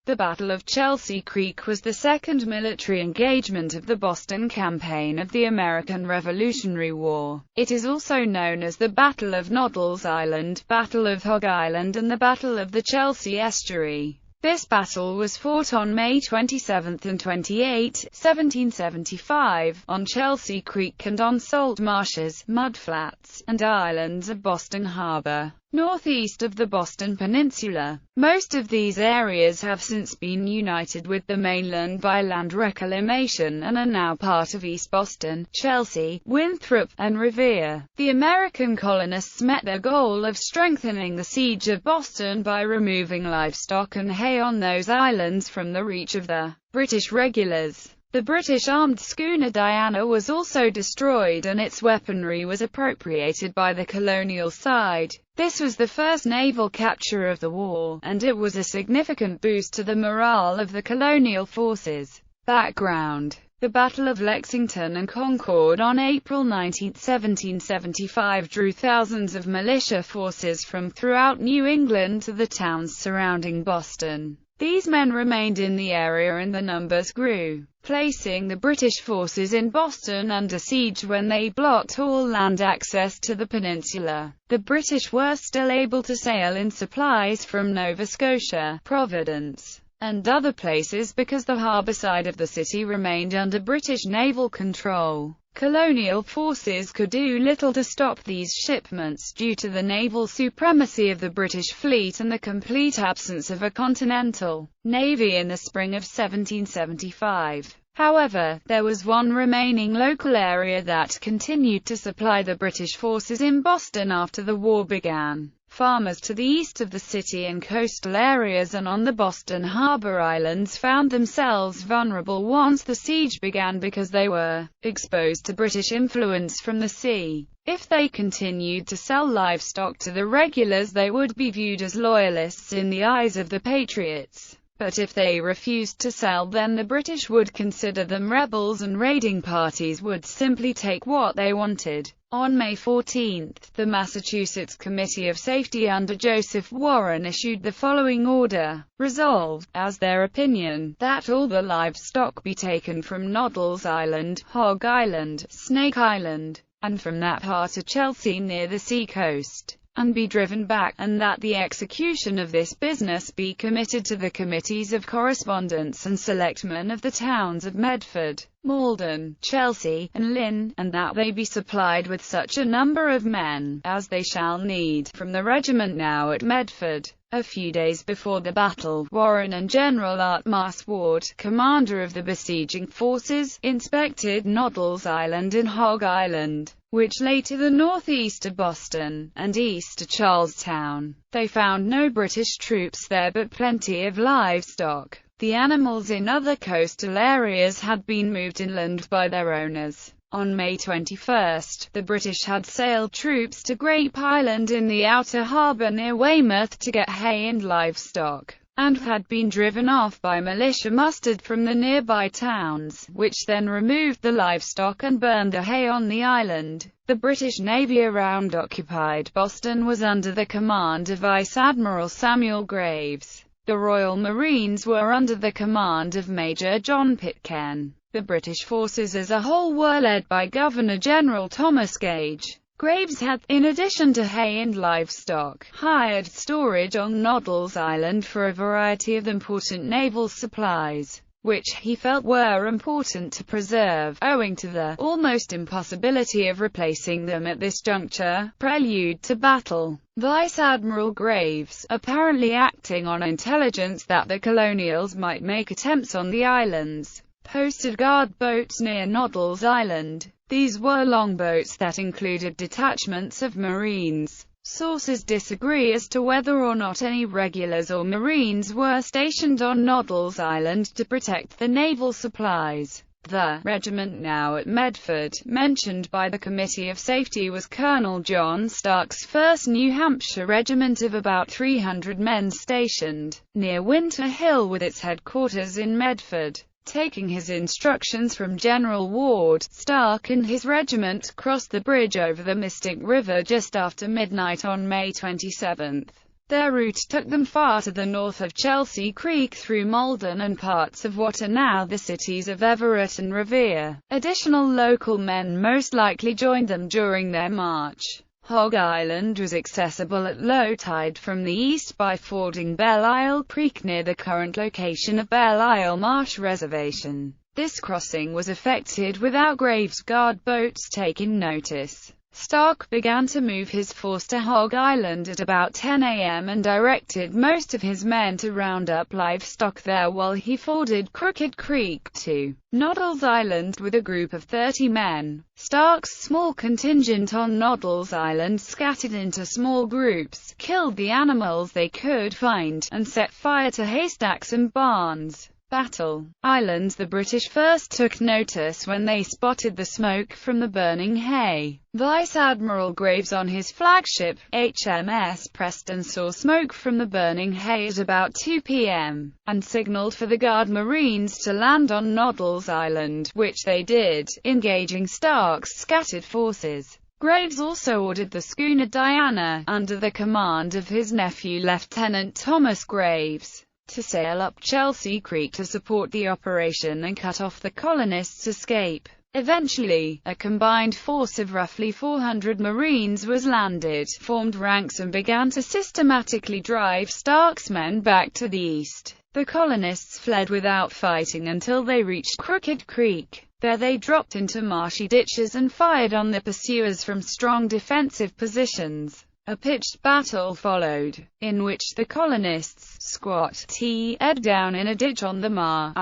The Battle of Chelsea Creek was the second military engagement of the Boston Campaign of the American Revolutionary War. It is also known as the Battle of Noddle's Island, Battle of Hog Island, and the Battle of the Chelsea Estuary. This battle was fought on May 27 and 28, 1775, on Chelsea Creek and on salt marshes, mudflats, and islands of Boston Harbor, northeast of the Boston Peninsula. Most of these areas have since been united with the mainland by land reclamation and are now part of East Boston, Chelsea, Winthrop, and Revere. The American colonists met their goal of strengthening the siege of Boston by removing livestock and hay on those islands from the reach of the British regulars. The British armed schooner Diana was also destroyed and its weaponry was appropriated by the colonial side. This was the first naval capture of the war, and it was a significant boost to the morale of the colonial forces. Background: the Battle of Lexington and Concord on April 19, 1775 drew thousands of militia forces from throughout New England to the towns surrounding Boston. These men remained in the area and the numbers grew, placing the British forces in Boston under siege when they blocked all land access to the peninsula. The British were still able to sail in supplies from Nova Scotia, Providence, and other places because the harbor side of the city remained under British naval control. Colonial forces could do little to stop these shipments due to the naval supremacy of the British fleet and the complete absence of a continental navy in the spring of 1775. However, there was one remaining local area that continued to supply the British forces in Boston after the war began. Farmers to the east of the city and coastal areas and on the Boston Harbor Islands found themselves vulnerable once the siege began because they were exposed to British influence from the sea. If they continued to sell livestock to the regulars, they would be viewed as loyalists in the eyes of the Patriots. But if they refused to sell, then the British would consider them rebels and raiding parties would simply take what they wanted. On May 14, the Massachusetts Committee of Safety under Joseph Warren issued the following order: resolved, as their opinion, that all the livestock be taken from Noddle's Island, Hog Island, Snake Island, and from that part of Chelsea near the sea coast, and be driven back, and that the execution of this business be committed to the committees of correspondence and selectmen of the towns of Medford, Malden, Chelsea, and Lynn, and that they be supplied with such a number of men as they shall need from the regiment now at Medford. A few days before the battle, Warren and General Artemas Ward, commander of the besieging forces, inspected Noddle's Island and Hog Island, which lay to the northeast of Boston, and east of Charlestown. They found no British troops there but plenty of livestock. The animals in other coastal areas had been moved inland by their owners. On May 21, the British had sailed troops to Grape Island in the outer harbor near Weymouth to get hay and livestock, and had been driven off by militia mustered from the nearby towns, which then removed the livestock and burned the hay on the island. The British Navy around occupied Boston was under the command of Vice Admiral Samuel Graves. The Royal Marines were under the command of Major John Pitcairn. The British forces as a whole were led by Governor-General Thomas Gage. Graves had, in addition to hay and livestock, hired storage on Noddle's Island for a variety of important naval supplies, which he felt were important to preserve, owing to the almost impossibility of replacing them at this juncture. Prelude to battle. Vice Admiral Graves, apparently acting on intelligence that the colonials might make attempts on the islands, posted guard boats near Noddle's Island. These were longboats that included detachments of Marines. Sources disagree as to whether or not any regulars or Marines were stationed on Noddle's Island to protect the naval supplies. The regiment now at Medford, mentioned by the Committee of Safety, was Colonel John Stark's 1st New Hampshire Regiment of about 300 men stationed near Winter Hill with its headquarters in Medford. Taking his instructions from General Ward, Stark and his regiment crossed the bridge over the Mystic River just after midnight on May 27. Their route took them far to the north of Chelsea Creek through Malden and parts of what are now the cities of Everett and Revere. Additional local men most likely joined them during their march. Hog Island was accessible at low tide from the east by fording Belle Isle Creek near the current location of Belle Isle Marsh Reservation. This crossing was effected without Graves Guard boats taking notice. Stark began to move his force to Hog Island at about 10 a.m. and directed most of his men to round up livestock there while he forded Crooked Creek to Noddle's Island with a group of 30 men. Stark's small contingent on Noddle's Island scattered into small groups, killed the animals they could find, and set fire to haystacks and barns. Battle Island. The British first took notice when they spotted the smoke from the burning hay. Vice Admiral Graves on his flagship, HMS Preston, saw smoke from the burning hay at about 2 p.m., and signaled for the Guard Marines to land on Noddle's Island, which they did, engaging Stark's scattered forces. Graves also ordered the schooner Diana, under the command of his nephew Lieutenant Thomas Graves, to sail up Chelsea Creek to support the operation and cut off the colonists' escape. Eventually, a combined force of roughly 400 Marines was landed, formed ranks and began to systematically drive Stark's men back to the east. The colonists fled without fighting until they reached Crooked Creek. There they dropped into marshy ditches and fired on the pursuers from strong defensive positions. A pitched battle followed, in which the colonists squatted down in a ditch on the Marsh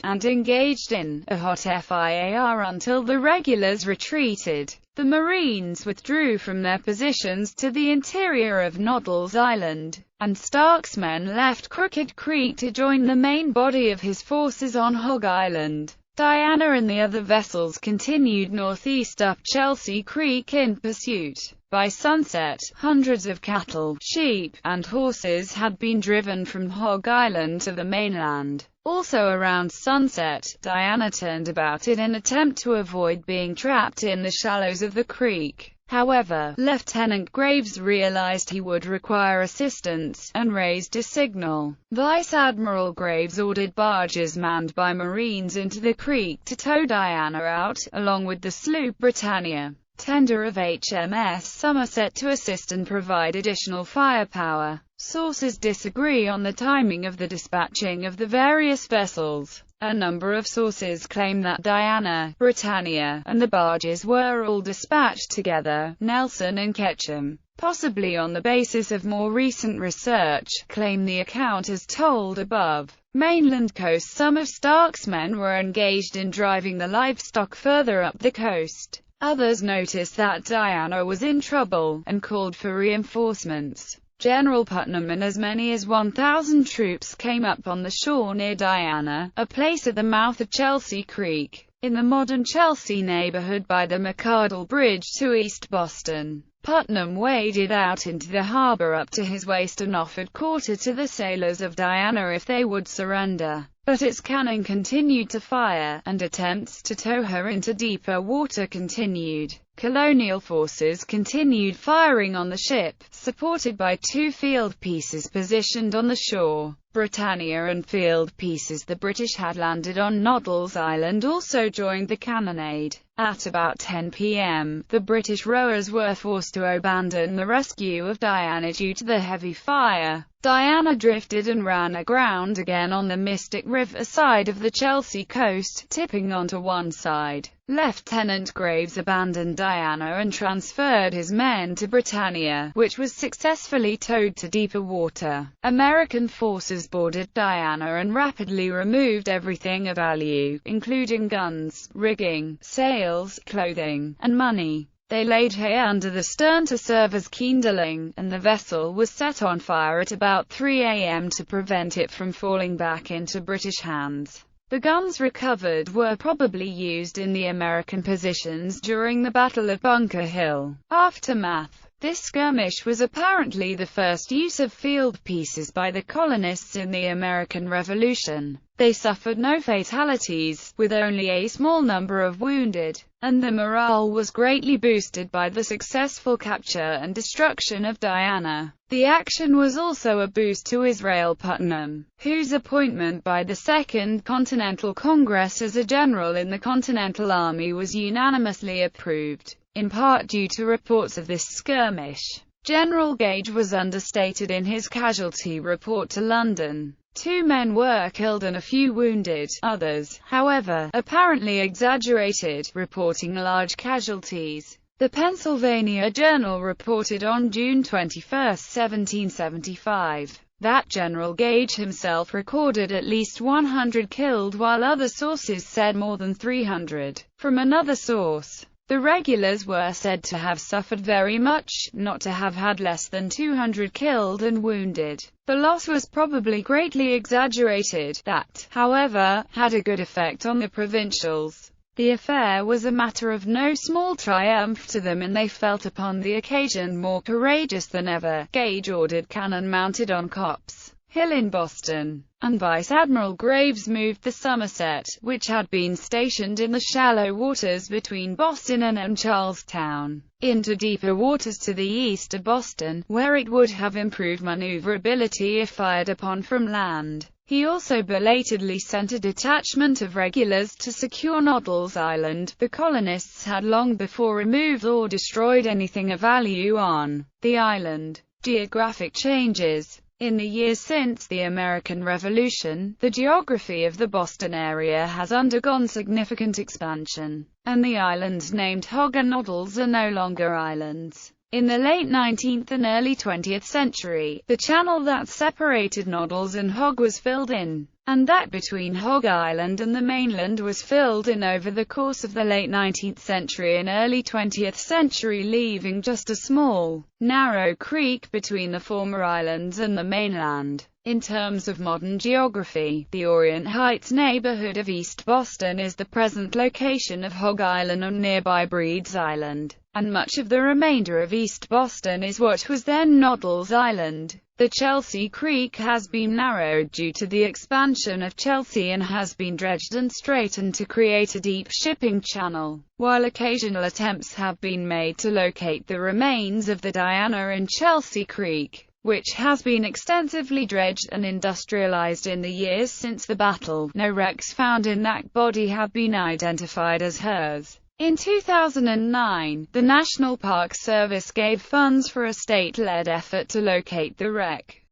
and engaged in a hot fire until the regulars retreated. The Marines withdrew from their positions to the interior of Noddle's Island, and Stark's men left Crooked Creek to join the main body of his forces on Hog Island. Diana and the other vessels continued northeast up Chelsea Creek in pursuit. By sunset, hundreds of cattle, sheep, and horses had been driven from Hog Island to the mainland. Also around sunset, Diana turned about in an attempt to avoid being trapped in the shallows of the creek. However, Lieutenant Graves realized he would require assistance, and raised a signal. Vice Admiral Graves ordered barges manned by Marines into the creek to tow Diana out, along with the sloop Britannia, tender of HMS Somerset, to assist and provide additional firepower. Sources disagree on the timing of the dispatching of the various vessels. A number of sources claim that Diana, Britannia, and the barges were all dispatched together. Nelson and Ketchum, possibly on the basis of more recent research, claim the account as told above. Mainland coast. Some of Stark's men were engaged in driving the livestock further up the coast. Others noticed that Diana was in trouble, and called for reinforcements. General Putnam and as many as 1,000 troops came up on the shore near Diana, a place at the mouth of Chelsea Creek, in the modern Chelsea neighborhood by the McArdle Bridge to East Boston. Putnam waded out into the harbor up to his waist and offered quarter to the sailors of Diana if they would surrender. But its cannon continued to fire, and attempts to tow her into deeper water continued. Colonial forces continued firing on the ship, supported by two field pieces positioned on the shore. Britannia and field pieces the British had landed on Noddle's Island also joined the cannonade. At about 10 p.m., the British rowers were forced to abandon the rescue of Diana due to the heavy fire. Diana drifted and ran aground again on the Mystic River side of the Chelsea coast, tipping onto one side. Lieutenant Graves abandoned Diana and transferred his men to Britannia, which was successfully towed to deeper water. American forces boarded Diana and rapidly removed everything of value, including guns, rigging, sails, clothing, and money. They laid hay under the stern to serve as kindling, and the vessel was set on fire at about 3 a.m. to prevent it from falling back into British hands. The guns recovered were probably used in the American positions during the Battle of Bunker Hill. Aftermath. This skirmish was apparently the first use of field pieces by the colonists in the American Revolution. They suffered no fatalities, with only a small number of wounded, and the morale was greatly boosted by the successful capture and destruction of Diana. The action was also a boost to Israel Putnam, whose appointment by the Second Continental Congress as a general in the Continental Army was unanimously approved, in part due to reports of this skirmish. General Gage was understated in his casualty report to London. 2 men were killed and a few wounded, others, however, apparently exaggerated, reporting large casualties. The Pennsylvania Journal reported on June 21, 1775, that General Gage himself recorded at least 100 killed, while other sources said more than 300. From another source, the regulars were said to have suffered very much, not to have had less than 200 killed and wounded. The loss was probably greatly exaggerated. That, however, had a good effect on the provincials. The affair was a matter of no small triumph to them, and they felt upon the occasion more courageous than ever. Gage ordered cannon mounted on Copp's Hill in Boston, and Vice Admiral Graves moved the Somerset, which had been stationed in the shallow waters between Boston and Charlestown, into deeper waters to the east of Boston, where it would have improved maneuverability if fired upon from land. He also belatedly sent a detachment of regulars to secure Noddle's Island. The colonists had long before removed or destroyed anything of value on the island. Geographic Changes. In the years since the American Revolution, the geography of the Boston area has undergone significant expansion, and the islands named Hogg and Noddles are no longer islands. In the late 19th and early 20th century, the channel that separated Noddles and Hogg was filled in, and that between Hogg Island and the mainland was filled in over the course of the late 19th century and early 20th century, leaving just a small, narrow creek between the former islands and the mainland. In terms of modern geography, the Orient Heights neighborhood of East Boston is the present location of Hogg Island on nearby Breed's Island, and much of the remainder of East Boston is what was then Noddles Island. The Chelsea Creek has been narrowed due to the expansion of Chelsea and has been dredged and straightened to create a deep shipping channel, while occasional attempts have been made to locate the remains of the Diana in Chelsea Creek, which has been extensively dredged and industrialized in the years since the battle. No wrecks found in that body have been identified as hers. In 2009, the National Park Service gave funds for a state-led effort to locate the wreck.